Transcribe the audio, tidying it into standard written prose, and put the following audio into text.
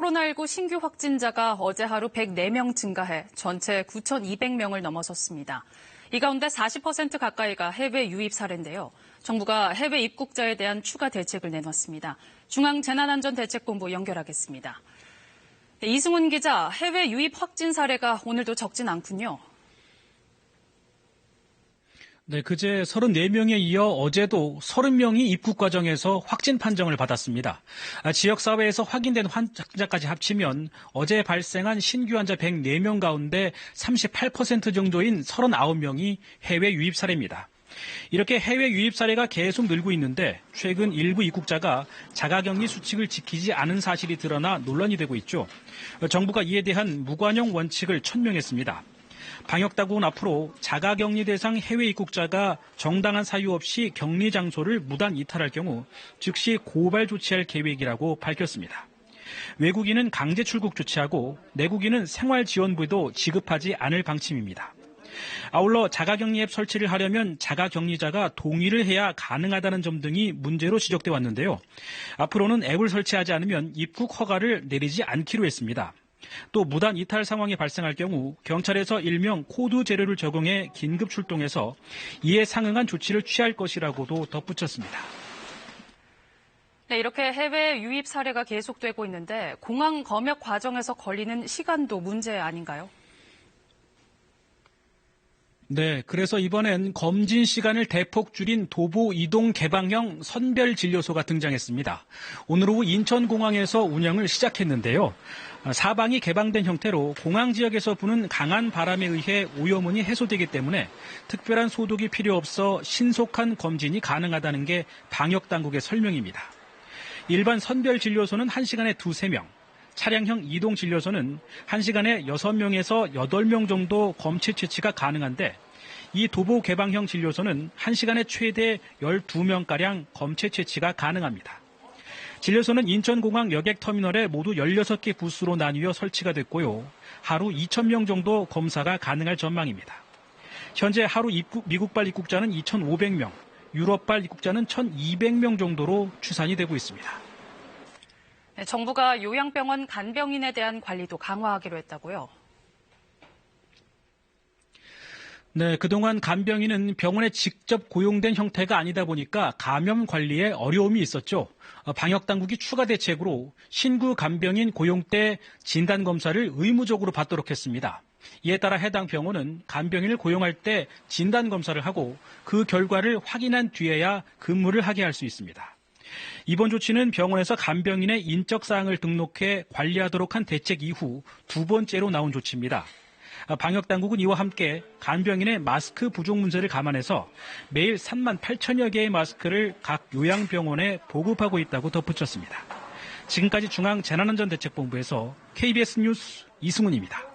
코로나19 신규 확진자가 어제 하루 104명 증가해 전체 9,200명을 넘어섰습니다. 이 가운데 40% 가까이가 해외 유입 사례인데요. 정부가 해외 입국자에 대한 추가 대책을 내놨습니다. 중앙재난안전대책본부 연결하겠습니다. 네, 이승훈 기자, 해외 유입 확진 사례가 오늘도 적진 않군요. 네, 그제 34명에 이어 어제도 30명이 입국 과정에서 확진 판정을 받았습니다. 지역사회에서 확인된 환자까지 합치면 어제 발생한 신규 환자 104명 가운데 38% 정도인 39명이 해외 유입 사례입니다. 이렇게 해외 유입 사례가 계속 늘고 있는데 최근 일부 입국자가 자가격리 수칙을 지키지 않은 사실이 드러나 논란이 되고 있죠. 정부가 이에 대한 무관용 원칙을 천명했습니다. 방역당국은 앞으로 자가격리 대상 해외 입국자가 정당한 사유 없이 격리 장소를 무단 이탈할 경우 즉시 고발 조치할 계획이라고 밝혔습니다. 외국인은 강제 출국 조치하고 내국인은 생활지원부도 지급하지 않을 방침입니다. 아울러 자가격리 앱 설치를 하려면 자가격리자가 동의를 해야 가능하다는 점 등이 문제로 지적돼 왔는데요. 앞으로는 앱을 설치하지 않으면 입국 허가를 내리지 않기로 했습니다. 또 무단 이탈 상황이 발생할 경우 경찰에서 일명 코드 재료를 적용해 긴급 출동해서 이에 상응한 조치를 취할 것이라고도 덧붙였습니다. 네, 이렇게 해외 유입 사례가 계속되고 있는데 공항 검역 과정에서 걸리는 시간도 문제 아닌가요? 네, 그래서 이번엔 검진 시간을 대폭 줄인 도보 이동 개방형 선별진료소가 등장했습니다. 오늘 오후 인천공항에서 운영을 시작했는데요. 사방이 개방된 형태로 공항 지역에서 부는 강한 바람에 의해 오염원이 해소되기 때문에 특별한 소독이 필요 없어 신속한 검진이 가능하다는 게 방역당국의 설명입니다. 일반 선별진료소는 1시간에 2~3명, 차량형 이동진료소는 1시간에 6명에서 8명 정도 검체 채취가 가능한데 이 도보 개방형 진료소는 1시간에 최대 12명가량 검체 채취가 가능합니다. 진료소는 인천공항 여객터미널에 모두 16개 부스로 나뉘어 설치가 됐고요. 하루 2,000명 정도 검사가 가능할 전망입니다. 현재 하루 미국발 입국자는 2,500명, 유럽발 입국자는 1,200명 정도로 추산이 되고 있습니다. 네, 정부가 요양병원 간병인에 대한 관리도 강화하기로 했다고요? 네, 그동안 간병인은 병원에 직접 고용된 형태가 아니다 보니까 감염 관리에 어려움이 있었죠. 방역당국이 추가 대책으로 신규 간병인 고용 때 진단검사를 의무적으로 받도록 했습니다. 이에 따라 해당 병원은 간병인을 고용할 때 진단검사를 하고 그 결과를 확인한 뒤에야 근무를 하게 할 수 있습니다. 이번 조치는 병원에서 간병인의 인적사항을 등록해 관리하도록 한 대책 이후 두 번째로 나온 조치입니다. 방역당국은 이와 함께 간병인의 마스크 부족 문제를 감안해서 매일 38,000여 개의 마스크를 각 요양병원에 보급하고 있다고 덧붙였습니다. 지금까지 중앙재난안전대책본부에서 KBS 뉴스 이승훈입니다.